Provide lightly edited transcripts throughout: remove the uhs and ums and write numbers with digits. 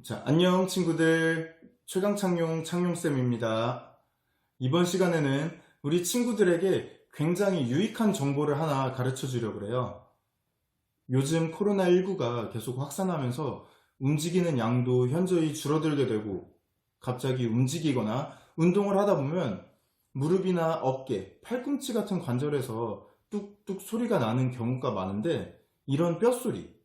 자, 안녕 친구들. 최강창용 창용쌤입니다. 이번 시간에는 우리 친구들에게 굉장히 유익한 정보를 하나 가르쳐 주려고 그래요. 요즘 코로나19가 계속 확산하면서 움직이는 양도 현저히 줄어들게 되고 갑자기 움직이거나 운동을 하다 보면 무릎이나 어깨, 팔꿈치 같은 관절에서 뚝뚝 소리가 나는 경우가 많은데 이런 뼈소리,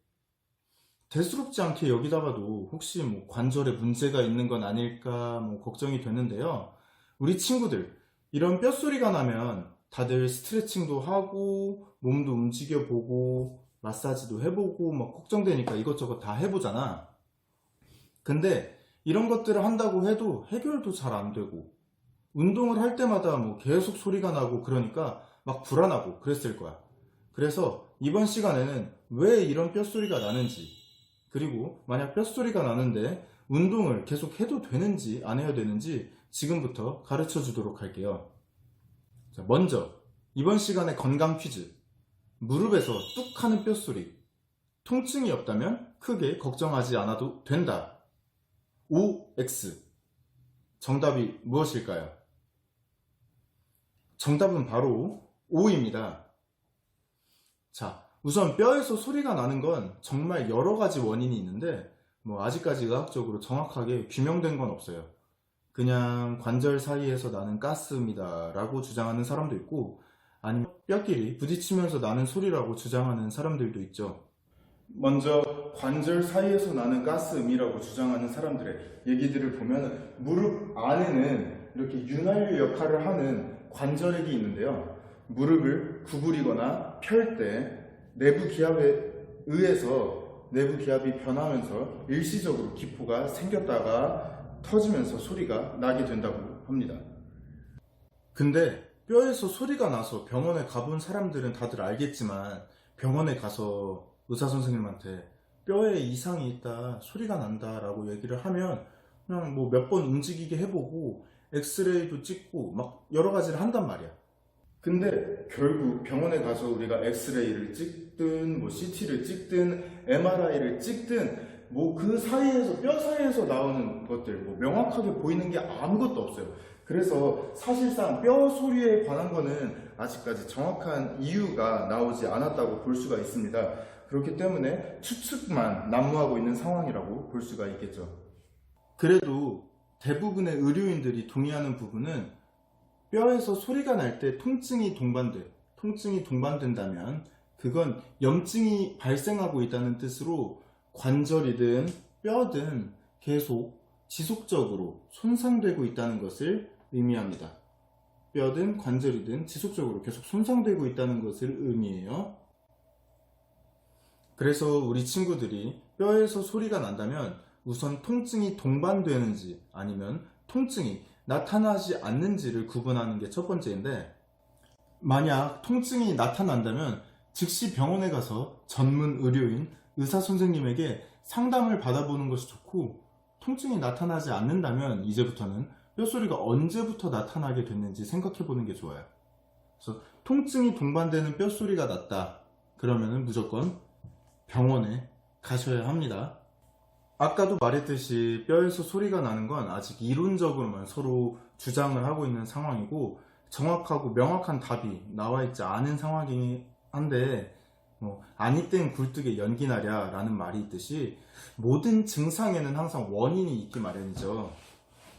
대수롭지 않게 여기다가도 혹시 관절에 문제가 있는 건 아닐까 걱정이 되는데요. 우리 친구들, 이런 뼛소리가 나면 다들 스트레칭도 하고 몸도 움직여보고 마사지도 해보고 막 걱정되니까 이것저것 다 해보잖아. 근데 이런 것들을 한다고 해도 해결도 잘 안 되고 운동을 할 때마다 계속 소리가 나고 그러니까 막 불안하고 그랬을 거야. 그래서 이번 시간에는 왜 이런 뼛소리가 나는지, 그리고 만약 뼛소리가 나는데 운동을 계속 해도 되는지 안 해야 되는지 지금부터 가르쳐 주도록 할게요. 자, 먼저 이번 시간의 건강 퀴즈. 무릎에서 뚝 하는 뼛소리. 통증이 없다면 크게 걱정하지 않아도 된다. OX. 정답이 무엇일까요? 정답은 바로 O입니다. 자, 우선 뼈에서 소리가 나는 건 정말 여러 가지 원인이 있는데 아직까지 의학적으로 정확하게 규명된 건 없어요. 그냥 관절 사이에서 나는 가스입니다 라고 주장하는 사람도 있고 아니면 뼈끼리 부딪히면서 나는 소리라고 주장하는 사람들도 있죠. 먼저 관절 사이에서 나는 가스음이라고 주장하는 사람들의 얘기들을 보면 무릎 안에는 이렇게 윤활유 역할을 하는 관절액이 있는데요. 무릎을 구부리거나 펼 때 내부 기압에 의해서 내부 기압이 변하면서 일시적으로 기포가 생겼다가 터지면서 소리가 나게 된다고 합니다. 근데 뼈에서 소리가 나서 병원에 가본 사람들은 다들 알겠지만 병원에 가서 의사 선생님한테 뼈에 이상이 있다, 소리가 난다 라고 얘기를 하면 그냥 몇 번 움직이게 해보고 엑스레이도 찍고 막 여러 가지를 한단 말이야. 근데 결국 병원에 가서 우리가 엑스레이를 찍든 CT를 찍든 MRI를 찍든 그 사이에서 뼈 사이에서 나오는 것들 명확하게 보이는 게 아무것도 없어요. 그래서 사실상 뼈 소리에 관한 거는 아직까지 정확한 이유가 나오지 않았다고 볼 수가 있습니다. 그렇기 때문에 추측만 난무하고 있는 상황이라고 볼 수가 있겠죠. 그래도 대부분의 의료인들이 동의하는 부분은 뼈에서 소리가 날 때 통증이 동반된다면 그건 염증이 발생하고 있다는 뜻으로 관절이든 뼈든 계속 지속적으로 손상되고 있다는 것을 의미합니다. 뼈든 관절이든 지속적으로 계속 손상되고 있다는 것을 의미해요. 그래서 우리 친구들이 뼈에서 소리가 난다면 우선 통증이 동반되는지 아니면 통증이 나타나지 않는지를 구분하는 게 첫 번째인데, 만약 통증이 나타난다면 즉시 병원에 가서 전문 의료인 의사 선생님에게 상담을 받아보는 것이 좋고, 통증이 나타나지 않는다면 이제부터는 뼈소리가 언제부터 나타나게 됐는지 생각해 보는 게 좋아요. 그래서 통증이 동반되는 뼈소리가 났다 그러면 무조건 병원에 가셔야 합니다. 아까도 말했듯이 뼈에서 소리가 나는 건 아직 이론적으로만 서로 주장을 하고 있는 상황이고 정확하고 명확한 답이 나와 있지 않은 상황이긴 한데, 아니 땐 굴뚝에 연기 나랴 라는 말이 있듯이 모든 증상에는 항상 원인이 있기 마련이죠.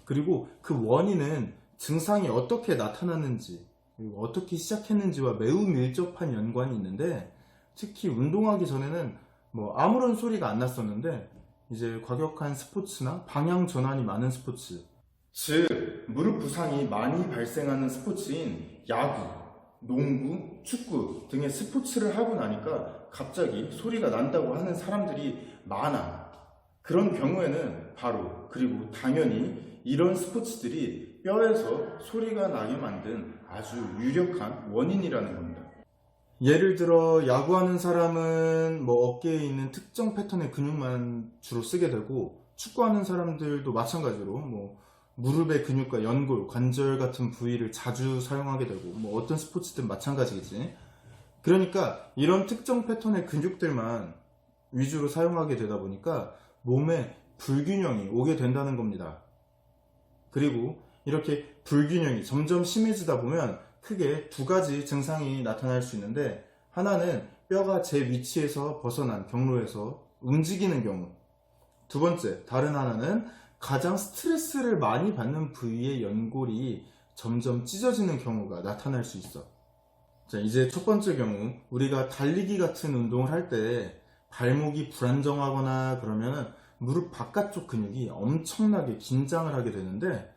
그리고 그 원인은 증상이 어떻게 나타났는지 그리고 어떻게 시작했는지와 매우 밀접한 연관이 있는데, 특히 운동하기 전에는 아무런 소리가 안 났었는데 이제 과격한 스포츠나 방향 전환이 많은 스포츠, 즉 무릎 부상이 많이 발생하는 스포츠인 야구, 농구, 축구 등의 스포츠를 하고 나니까 갑자기 소리가 난다고 하는 사람들이 많아. 그런 경우에는 바로, 그리고 당연히 이런 스포츠들이 뼈에서 소리가 나게 만든 아주 유력한 원인이라는 겁니다. 예를 들어 야구하는 사람은 어깨에 있는 특정 패턴의 근육만 주로 쓰게 되고, 축구하는 사람들도 마찬가지로 무릎의 근육과 연골, 관절 같은 부위를 자주 사용하게 되고 어떤 스포츠든 마찬가지겠지. 그러니까 이런 특정 패턴의 근육들만 위주로 사용하게 되다 보니까 몸에 불균형이 오게 된다는 겁니다. 그리고 이렇게 불균형이 점점 심해지다 보면 크게 두 가지 증상이 나타날 수 있는데, 하나는 뼈가 제 위치에서 벗어난 경로에서 움직이는 경우, 두 번째 다른 하나는 가장 스트레스를 많이 받는 부위의 연골이 점점 찢어지는 경우가 나타날 수 있어. 자, 이제 첫 번째 경우, 우리가 달리기 같은 운동을 할 때 발목이 불안정하거나 그러면 무릎 바깥쪽 근육이 엄청나게 긴장을 하게 되는데,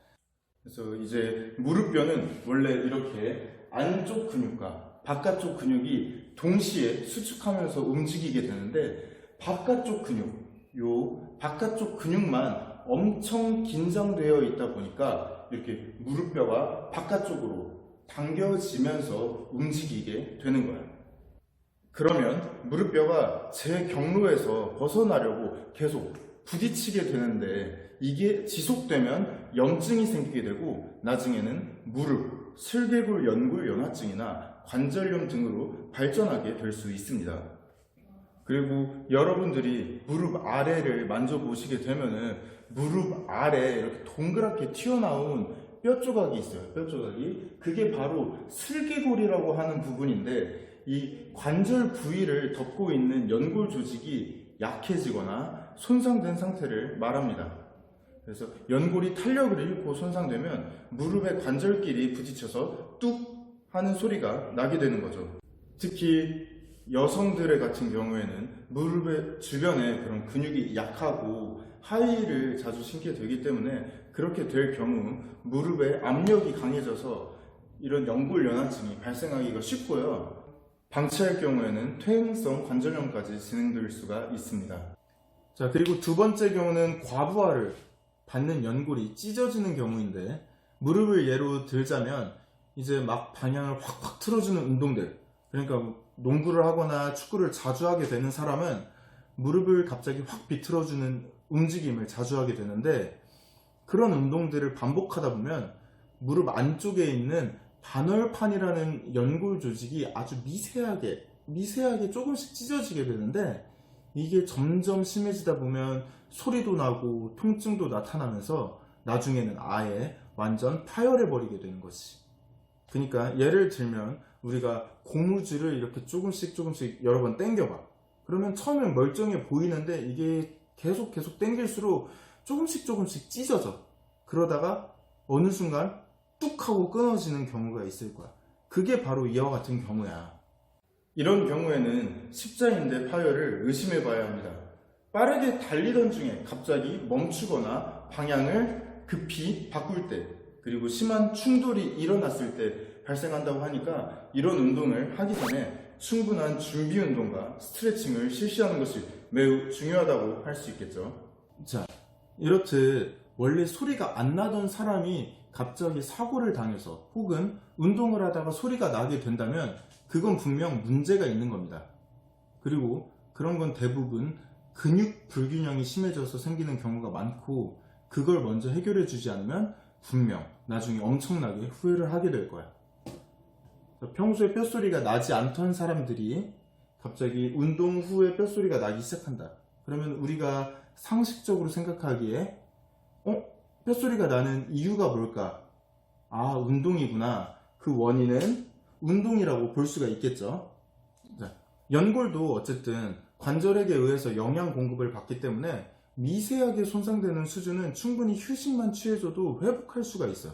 그래서 이제 무릎뼈는 원래 이렇게 안쪽 근육과 바깥쪽 근육이 동시에 수축하면서 움직이게 되는데, 바깥쪽 근육, 요 바깥쪽 근육만 엄청 긴장되어 있다 보니까 이렇게 무릎뼈가 바깥쪽으로 당겨지면서 움직이게 되는 거예요. 그러면 무릎뼈가 제 경로에서 벗어나려고 계속 부딪히게 되는데, 이게 지속되면 염증이 생기게 되고 나중에는 무릎, 슬개골 연골 연화증이나 관절염 등으로 발전하게 될 수 있습니다. 그리고 여러분들이 무릎 아래를 만져보시게 되면은 무릎 아래에 이렇게 동그랗게 튀어나온 뼈 조각이 있어요. 뼈 조각이. 그게 바로 슬개골이라고 하는 부분인데, 이 관절 부위를 덮고 있는 연골 조직이 약해지거나 손상된 상태를 말합니다. 그래서 연골이 탄력을 잃고 손상되면 무릎의 관절끼리 부딪혀서 뚝 하는 소리가 나게 되는 거죠. 특히 여성들의 같은 경우에는 무릎의 주변에 그런 근육이 약하고 하이힐을 자주 신게 되기 때문에, 그렇게 될 경우 무릎에 압력이 강해져서 이런 연골 연화증이 발생하기가 쉽고요. 방치할 경우에는 퇴행성 관절염까지 진행될 수가 있습니다. 자, 그리고 두 번째 경우는 과부하를 받는 연골이 찢어지는 경우인데, 무릎을 예로 들자면 이제 막 방향을 확확 틀어주는 운동들, 그러니까 농구를 하거나 축구를 자주 하게 되는 사람은 무릎을 갑자기 확 비틀어주는 움직임을 자주 하게 되는데, 그런 운동들을 반복하다 보면 무릎 안쪽에 있는 반월판이라는 연골 조직이 아주 미세하게 조금씩 찢어지게 되는데, 이게 점점 심해지다 보면 소리도 나고 통증도 나타나면서 나중에는 아예 완전 파열해 버리게 되는 거지. 그러니까 예를 들면 우리가 고무줄을 이렇게 조금씩 여러 번 당겨봐. 그러면 처음엔 멀쩡해 보이는데 이게 계속 당길수록 조금씩 찢어져. 그러다가 어느 순간 뚝 하고 끊어지는 경우가 있을 거야. 그게 바로 이와 같은 경우야. 이런 경우에는 십자인대 파열을 의심해 봐야 합니다. 빠르게 달리던 중에 갑자기 멈추거나 방향을 급히 바꿀 때, 그리고 심한 충돌이 일어났을 때 발생한다고 하니까, 이런 운동을 하기 전에 충분한 준비 운동과 스트레칭을 실시하는 것이 매우 중요하다고 할 수 있겠죠. 자, 이렇듯 원래 소리가 안 나던 사람이 갑자기 사고를 당해서 혹은 운동을 하다가 소리가 나게 된다면 그건 분명 문제가 있는 겁니다. 그리고 그런 건 대부분 근육 불균형이 심해져서 생기는 경우가 많고, 그걸 먼저 해결해 주지 않으면 분명 나중에 엄청나게 후회를 하게 될 거야. 평소에 뼛소리가 나지 않던 사람들이 갑자기 운동 후에 뼛소리가 나기 시작한다. 그러면 우리가 상식적으로 생각하기에 뼛소리가 나는 이유가 뭘까? 아, 운동이구나. 그 원인은 운동이라고 볼 수가 있겠죠. 자, 연골도 어쨌든 관절에게 의해서 영양 공급을 받기 때문에 미세하게 손상되는 수준은 충분히 휴식만 취해줘도 회복할 수가 있어요.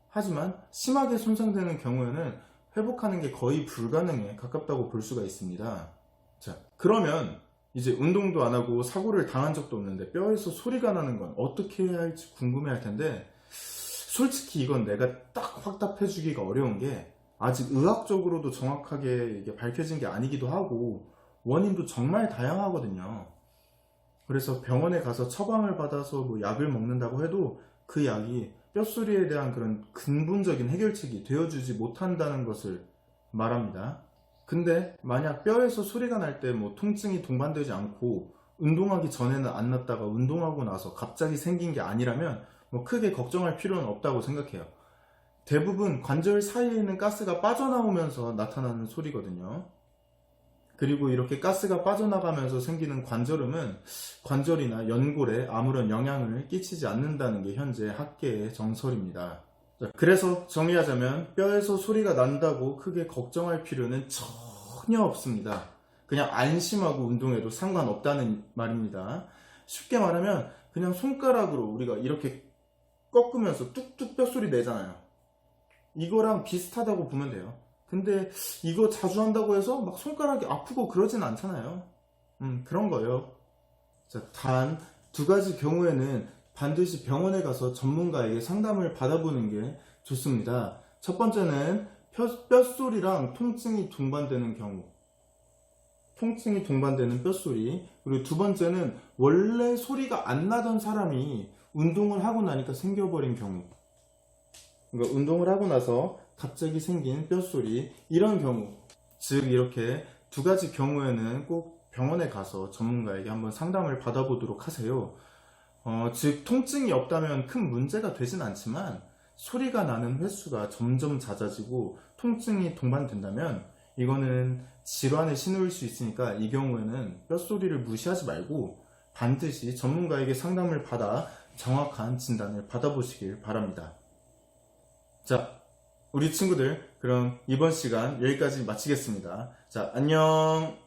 하지만 심하게 손상되는 경우에는 회복하는 게 거의 불가능에 가깝다고 볼 수가 있습니다. 자, 그러면 이제 운동도 안 하고 사고를 당한 적도 없는데 뼈에서 소리가 나는 건 어떻게 해야 할지 궁금해 할 텐데, 솔직히 이건 내가 딱 확답해 주기가 어려운 게, 아직 의학적으로도 정확하게 이게 밝혀진 게 아니기도 하고 원인도 정말 다양하거든요. 그래서 병원에 가서 처방을 받아서 뭐 약을 먹는다고 해도 그 약이 뼛소리에 대한 그런 근본적인 해결책이 되어주지 못한다는 것을 말합니다. 근데 만약 뼈에서 소리가 날 때 뭐 통증이 동반되지 않고 운동하기 전에는 안 났다가 운동하고 나서 갑자기 생긴 게 아니라면 뭐 크게 걱정할 필요는 없다고 생각해요. 대부분 관절 사이에 있는 가스가 빠져나오면서 나타나는 소리거든요. 그리고 이렇게 가스가 빠져나가면서 생기는 관절음은 관절이나 연골에 아무런 영향을 끼치지 않는다는 게 현재 학계의 정설입니다. 자, 그래서 정리하자면 뼈에서 소리가 난다고 크게 걱정할 필요는 전혀 없습니다. 그냥 안심하고 운동해도 상관없다는 말입니다. 쉽게 말하면 그냥 손가락으로 우리가 이렇게 꺾으면서 뚝뚝 뼈소리 내잖아요. 이거랑 비슷하다고 보면 돼요. 근데 이거 자주 한다고 해서 막 손가락이 아프고 그러진 않잖아요. 그런 거예요. 자, 단 두 가지 경우에는 반드시 병원에 가서 전문가에게 상담을 받아보는 게 좋습니다. 첫 번째는 뼈소리랑 통증이 동반되는 경우. 통증이 동반되는 뼈소리. 그리고 두 번째는 원래 소리가 안 나던 사람이 운동을 하고 나니까 생겨버린 경우. 그러니까 운동을 하고 나서 갑자기 생긴 뼈소리. 이런 경우. 즉 이렇게 두 가지 경우에는 꼭 병원에 가서 전문가에게 한번 상담을 받아보도록 하세요. 즉 통증이 없다면 큰 문제가 되진 않지만 소리가 나는 횟수가 점점 잦아지고 통증이 동반된다면 이거는 질환의 신호일 수 있으니까 이 경우에는 뼈소리를 무시하지 말고 반드시 전문가에게 상담을 받아 정확한 진단을 받아보시길 바랍니다. 자, 우리 친구들 그럼 이번 시간 여기까지 마치겠습니다. 자, 안녕.